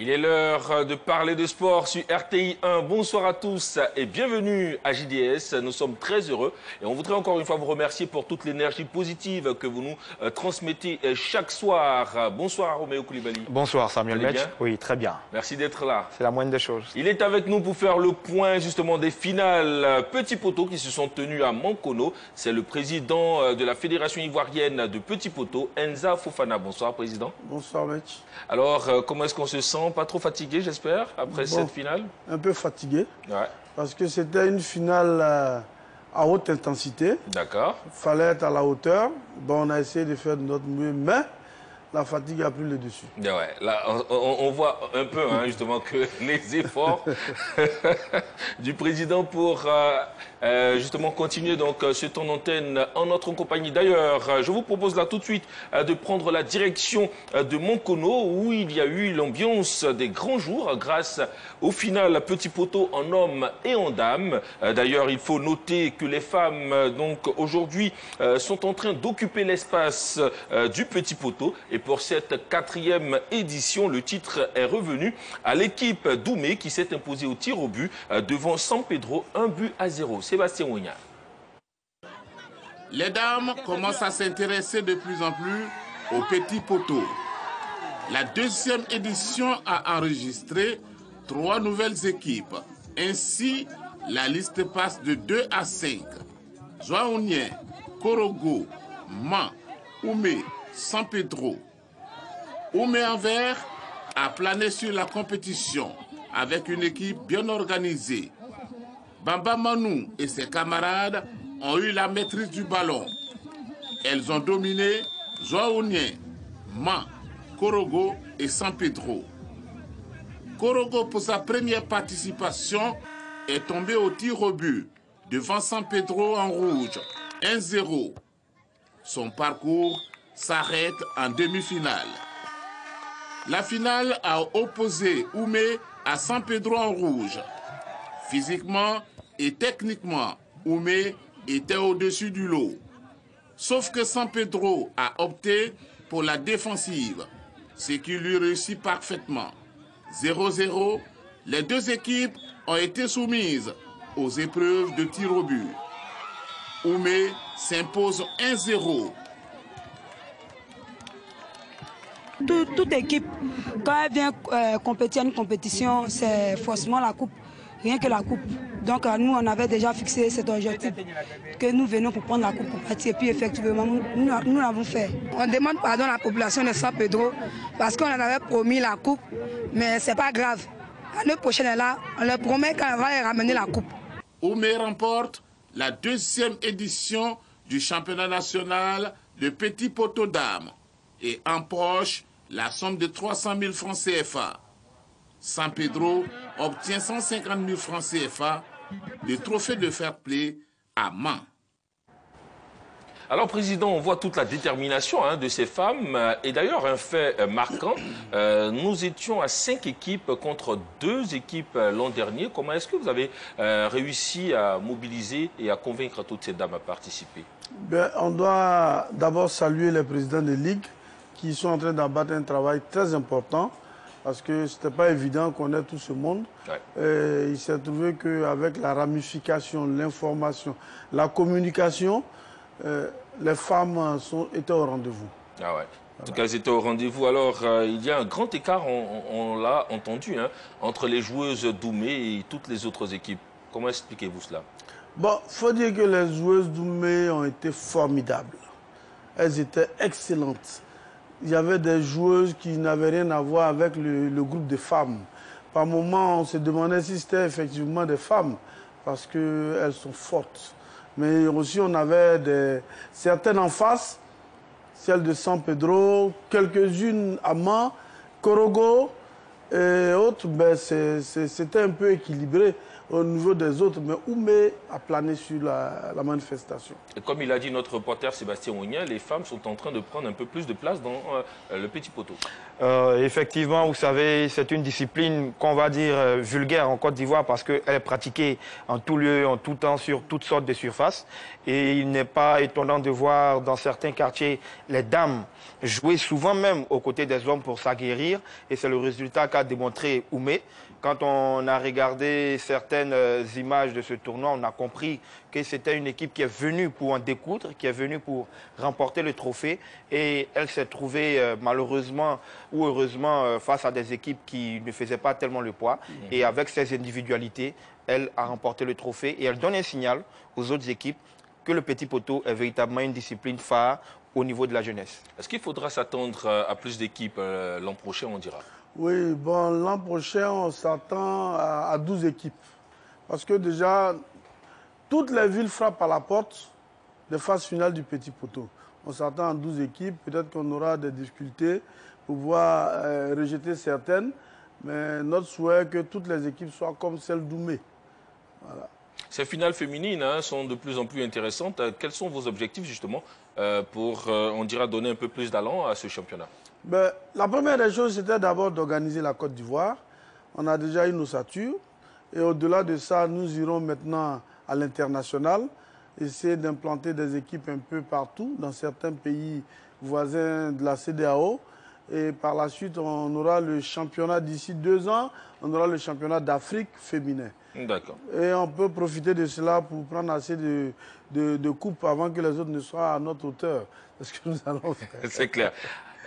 Il est l'heure de parler de sport sur RTI 1. Bonsoir à tous et bienvenue à JDS. Nous sommes très heureux et on voudrait encore une fois vous remercier pour toute l'énergie positive que vous nous transmettez chaque soir. Bonsoir Roméo Koulibaly. Bonsoir Samuel Metch. Oui, très bien. Merci d'être là. C'est la moindre des choses. Il est avec nous pour faire le point justement des finales Petit Poteau qui se sont tenues à Mankono. C'est le président de la Fédération ivoirienne de Petit Poteau, Enza Fofana. Bonsoir président. Bonsoir Metch. Alors, comment est-ce qu'on se sent? Pas trop fatigué, j'espère, après cette finale? Un peu fatigué, ouais. Parce que c'était une finale à haute intensité. D'accord. Il fallait être à la hauteur. Bon, on a essayé de faire de notre mieux, mais la fatigue a pris le dessus. Ouais, là, on voit un peu hein, justement que les efforts du président pour justement continuer donc ce temps d'antenne en notre compagnie. D'ailleurs, je vous propose là tout de suite de prendre la direction de Mankono où il y a eu l'ambiance des grands jours grâce au final Petit Poteau en hommes et en dames. D'ailleurs, il faut noter que les femmes donc aujourd'hui sont en train d'occuper l'espace du Petit Poteau. Et pour cette 4e édition, le titre est revenu à l'équipe d'Oumé qui s'est imposée au tir au but devant San Pedro, 1-0. Sébastien Ouignard. Les dames commencent à s'intéresser de plus en plus au Petit Poteau. La 2e édition a enregistré 3 nouvelles équipes. Ainsi, la liste passe de 2 à 5. Joaounien, Korogo, Man, Oumé, San Pedro. Oumé Anvers a plané sur la compétition avec une équipe bien organisée. Bamba Manou et ses camarades ont eu la maîtrise du ballon. Elles ont dominé Joaounien, Man, Korogo et San Pedro. Korogo, pour sa première participation, est tombé au tir au but devant San Pedro en rouge, 1-0. Son parcours s'arrête en demi-finale. La finale a opposé Oumé à San Pedro en rouge. Physiquement et techniquement, Oumé était au-dessus du lot. Sauf que San Pedro a opté pour la défensive, ce qui lui réussit parfaitement. 0-0, les deux équipes ont été soumises aux épreuves de tir au but. Oumé s'impose 1-0. Toute équipe, quand elle vient compétir à une compétition, c'est forcément la coupe, rien que la coupe. Donc nous, on avait déjà fixé cet objectif, que nous venons pour prendre la coupe pour partir. Et puis effectivement, nous l'avons fait. On demande pardon à la population de San Pedro, parce qu'on en avait promis la coupe, mais c'est pas grave. L'année prochaine est là, on leur promet qu'on va les ramener la coupe. Oumé remporte la 2e édition du championnat national de Petit Poteau dames et empoche la somme de 300 000 francs CFA. San Pedro obtient 150 000 francs CFA, le trophée de fair play à Man. Alors, Président, on voit toute la détermination de ces femmes. Et d'ailleurs, un fait marquant, nous étions à 5 équipes contre 2 équipes l'an dernier. Comment est-ce que vous avez réussi à mobiliser et à convaincre toutes ces dames à participer? On doit d'abord saluer les présidents des ligues qui sont en train d'abattre un travail très important parce que ce n'était pas évident qu'on ait tout ce monde. Ouais. Il s'est trouvé qu'avec la ramification, l'information, la communication, les femmes étaient au rendez-vous. Ah ouais. En tout cas, elles étaient au rendez-vous. Alors, il y a un grand écart, on l'a entendu, hein, entre les joueuses d'Oumé et toutes les autres équipes. Comment expliquez-vous cela? Bon, il faut dire que les joueuses d'Oumé ont été formidables. Elles étaient excellentes. Il y avait des joueuses qui n'avaient rien à voir avec le groupe de femmes. Par moments, on se demandait si c'était effectivement des femmes, parce qu'elles sont fortes. Mais aussi, on avait certaines en face, celles de San Pedro, quelques-unes à Man, Korogo, Et autres, ben, c'était un peu équilibré au niveau des autres, mais Oumé a plané sur la manifestation. Et comme il a dit notre reporter Sébastien Ounien, les femmes sont en train de prendre un peu plus de place dans le petit poteau. Effectivement, vous savez, c'est une discipline qu'on va dire vulgaire en Côte d'Ivoire parce qu'elle est pratiquée en tout lieu, en tout temps, sur toutes sortes de surfaces. Et il n'est pas étonnant de voir dans certains quartiers les dames jouer souvent même aux côtés des hommes pour s'aguerrir. Et c'est le résultat qu'a démontré Oumé. Quand on a regardé certaines images de ce tournoi, on a compris que c'était une équipe qui est venue pour en découdre, qui est venue pour remporter le trophée. Et elle s'est trouvée malheureusement ou heureusement face à des équipes qui ne faisaient pas tellement le poids. Et avec ses individualités, elle a remporté le trophée. Et elle donne un signal aux autres équipes que le petit poteau est véritablement une discipline phare au niveau de la jeunesse. Est-ce qu'il faudra s'attendre à plus d'équipes l'an prochain, on dira? Oui, bon, l'an prochain, on s'attend à 12 équipes. Parce que déjà, toutes les villes frappent à la porte des phases finales du petit poteau. On s'attend à 12 équipes. Peut-être qu'on aura des difficultés pour pouvoir rejeter certaines. Mais notre souhait est que toutes les équipes soient comme celle d'Oumé. Voilà. Ces finales féminines sont de plus en plus intéressantes. Quels sont vos objectifs justement pour, on dira, donner un peu plus d'allant à ce championnat? Ben, la première des choses, c'était d'abord d'organiser la Côte d'Ivoire. On a déjà une ossature. Et au-delà de ça, nous irons maintenant à l'international, essayer d'implanter des équipes un peu partout, dans certains pays voisins de la CEDEAO. Et par la suite, on aura le championnat d'ici 2 ans, on aura le championnat d'Afrique féminin. D'accord. Et on peut profiter de cela pour prendre assez de coupes avant que les autres ne soient à notre hauteur. C'est ce que nous allons faire. C'est clair.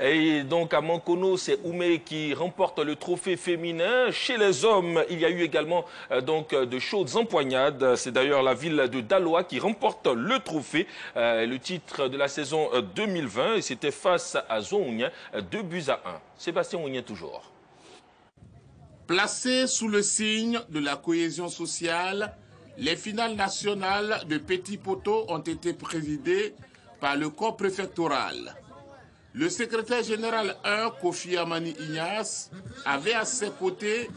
Et donc à Mankono, c'est Oumé qui remporte le trophée féminin. Chez les hommes, il y a eu également donc de chaudes empoignades. C'est d'ailleurs la ville de Daloa qui remporte le trophée, le titre de la saison 2020. Et c'était face à Zounien, 2-1. Sébastien Ounien toujours. Placées sous le signe de la cohésion sociale, les finales nationales de Petit Poteau ont été présidées par le corps préfectoral. Le secrétaire général 1, Kofi Amani Ignace, avait à ses côtés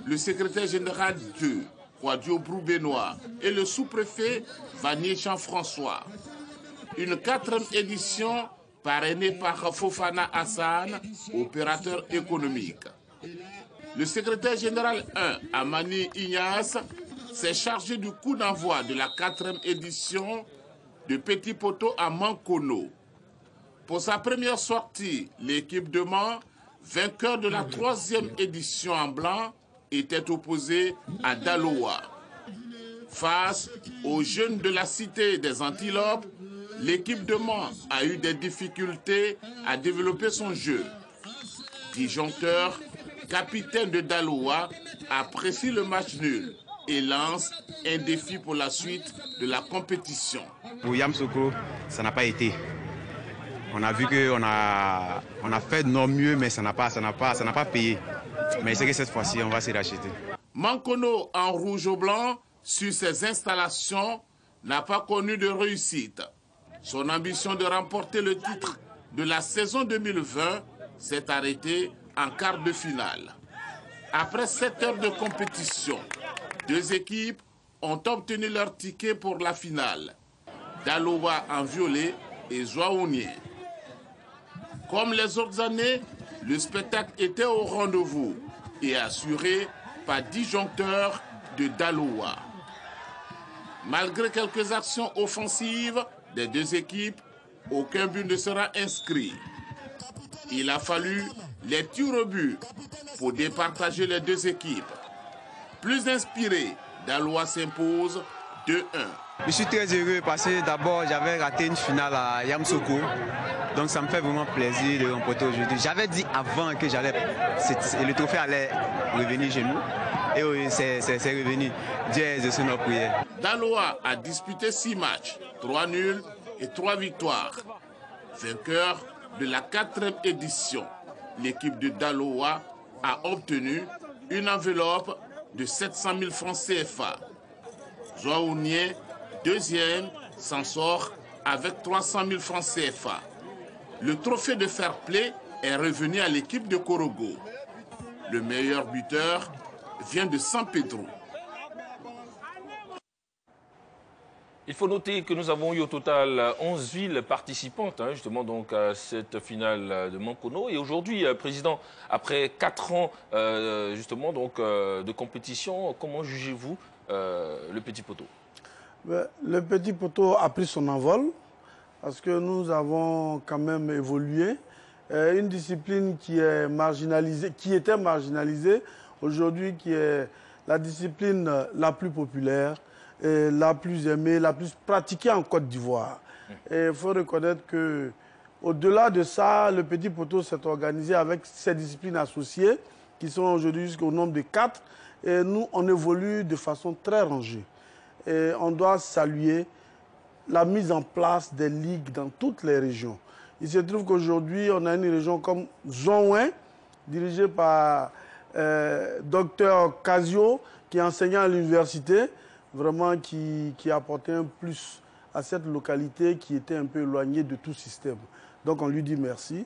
le secrétaire général 2, Kouadio Brou-Benoît, et le sous-préfet Vanier Jean-François. Une 4e édition parrainée par Fofana Hassan, opérateur économique. Le secrétaire général 1, Amani Ignace, s'est chargé du coup d'envoi de la 4e édition de Petit Poteau à Mankono. Pour sa première sortie, l'équipe de Mans, vainqueur de la 3e édition en blanc, était opposée à Daloa. Face aux jeunes de la cité des Antilopes, l'équipe de Mans a eu des difficultés à développer son jeu. Disjoncteur, capitaine de Daloa, apprécie le match nul et lance un défi pour la suite de la compétition. Pour Yamsoko, ça n'a pas été. On a vu qu'on a fait de nos mieux, mais ça n'a pas payé. Mais c'est que cette fois-ci, on va se racheter. Mankono en rouge au blanc, sur ses installations, n'a pas connu de réussite. Son ambition de remporter le titre de la saison 2020 s'est arrêtée en quart de finale. Après 7 heures de compétition, 2 équipes ont obtenu leur ticket pour la finale. Daloa en violet et Zoaounien. Comme les autres années, le spectacle était au rendez-vous et assuré par disjoncteurs de Daloa. Malgré quelques actions offensives des 2 équipes, aucun but ne sera inscrit. Il a fallu les tirs au but pour départager les 2 équipes. Plus inspiré, Daloa s'impose 2-1. Je suis très heureux parce que d'abord j'avais raté une finale à Yamsoko. Donc ça me fait vraiment plaisir de remporter aujourd'hui. J'avais dit avant que le trophée allait revenir chez nous. Et oui, c'est revenu. Dieu est de notre prière. Daloa a disputé 6 matchs, 3 nuls et 3 victoires. Vainqueur de la 4e édition, l'équipe de Daloa a obtenu une enveloppe de 700 000 francs CFA. Zoaounien, 2e, s'en sort avec 300 000 francs CFA. Le trophée de fair play est revenu à l'équipe de Korogo. Le meilleur buteur vient de San Pedro. Il faut noter que nous avons eu au total 11 villes participantes, justement, donc, à cette finale de Mankono. Et aujourd'hui, Président, après 4 ans, justement, donc, de compétition, comment jugez-vous le Petit Poteau? Le Petit Poteau a pris son envol parce que nous avons quand même évolué. Une discipline qui est marginalisée, qui était marginalisée, aujourd'hui qui est la discipline la plus populaire, et la plus aimée, la plus pratiquée en Côte d'Ivoire. Et il faut reconnaître que, au-delà de ça, le Petit Poteau s'est organisé avec ses disciplines associées, qui sont aujourd'hui jusqu'au nombre de 4. Et nous, on évolue de façon très rangée. Et on doit saluer la mise en place des ligues dans toutes les régions. Il se trouve qu'aujourd'hui, on a une région comme Zonouin, dirigée par Dr Casio, qui est enseignant à l'université, vraiment qui apportait un plus à cette localité qui était un peu éloignée de tout système. Donc on lui dit merci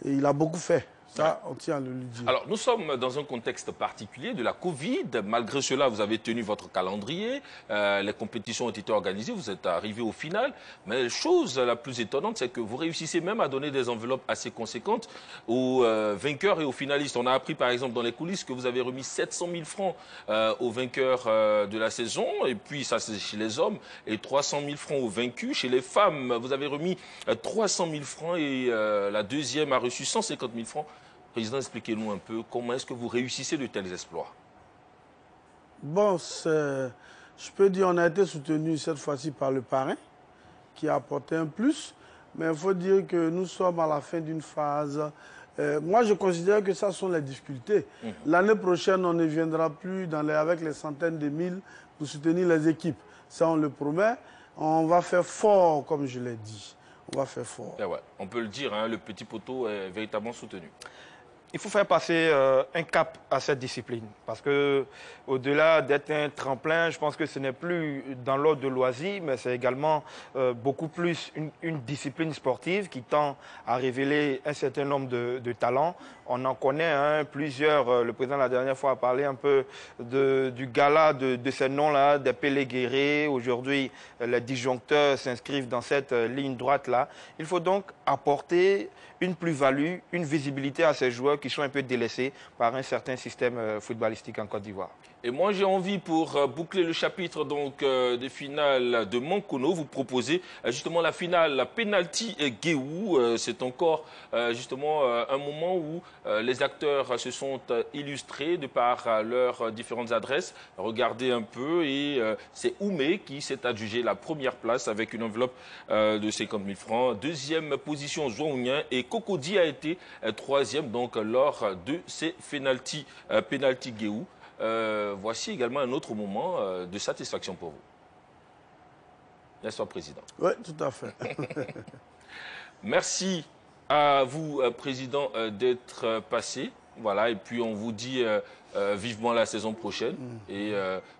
et il a beaucoup fait. Ça, on tient à le lui dire. Alors, nous sommes dans un contexte particulier de la Covid. Malgré cela, vous avez tenu votre calendrier. Les compétitions ont été organisées. Vous êtes arrivé au final. Mais la chose la plus étonnante, c'est que vous réussissez même à donner des enveloppes assez conséquentes aux vainqueurs et aux finalistes. On a appris, par exemple, dans les coulisses, que vous avez remis 700 000 francs aux vainqueurs de la saison. Et puis, ça, c'est chez les hommes. Et 300 000 francs aux vaincus. Chez les femmes, vous avez remis 300 000 francs. Et la deuxième a reçu 150 000 francs. Président, expliquez-nous un peu comment est-ce que vous réussissez de tels exploits. Bon, je peux dire qu'on a été soutenu cette fois-ci par le parrain, qui a apporté un plus. Mais il faut dire que nous sommes à la fin d'une phase. Moi, je considère que ça sont les difficultés. L'année prochaine, on ne viendra plus avec les centaines de mille pour soutenir les équipes. Ça, on le promet. On va faire fort, comme je l'ai dit. On va faire fort. Et ouais, on peut le dire, le Petit Poteau est véritablement soutenu. Il faut faire passer un cap à cette discipline parce que, au-delà d'être un tremplin, je pense que ce n'est plus dans l'ordre de loisirs, mais c'est également beaucoup plus une discipline sportive qui tend à révéler un certain nombre de talents. On en connaît plusieurs. Le président la dernière fois a parlé un peu du gala de ces noms-là, des Pelé Guéré. Aujourd'hui, les disjoncteurs s'inscrivent dans cette ligne droite-là. Il faut donc apporter une plus-value, une visibilité à ces joueurs qui sont un peu délaissés par un certain système footballistique en Côte d'Ivoire. Et moi, j'ai envie, pour boucler le chapitre donc, des finales de Mankono, vous proposer justement la finale Penalty Guéou. C'est encore justement un moment où les acteurs se sont illustrés de par leurs différentes adresses. Regardez un peu, et c'est Oumé qui s'est adjugé la première place avec une enveloppe de 50 000 francs. Deuxième position, Zouaounien, et Cocody a été troisième donc, lors de ces Penalty Guéou. Voici également un autre moment de satisfaction pour vous. N'est-ce pas, Président? Oui, tout à fait. Merci à vous, Président, d'être passé. Voilà, et puis on vous dit vivement la saison prochaine et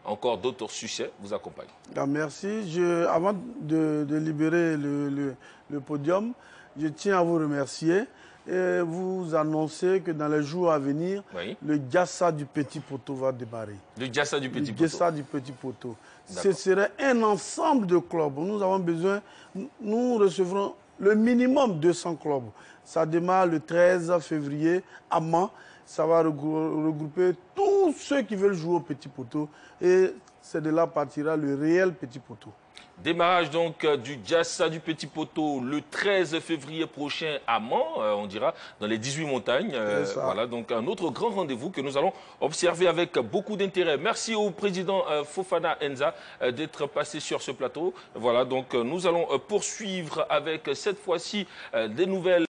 encore d'autres succès vous accompagnent. Merci. Avant de libérer le podium, je tiens à vous remercier et vous annoncer que dans les jours à venir, le Diassa du Petit Poteau va démarrer. Le Diassa du Petit Poteau. Le Diassa du Petit Poteau. Ce serait un ensemble de clubs. Nous avons besoin, nous recevrons le minimum 200 clubs. Ça démarre le 13 février à Mans. Ça va regrouper tous ceux qui veulent jouer au Petit Poteau. Et c'est de là partira le réel Petit Poteau. Démarrage donc du Diassa du Petit Poteau le 13 février prochain à Mans, on dira, dans les 18 montagnes. Voilà, donc un autre grand rendez-vous que nous allons observer avec beaucoup d'intérêt. Merci au président Fofana Enza d'être passé sur ce plateau. Voilà, donc nous allons poursuivre avec cette fois-ci des nouvelles.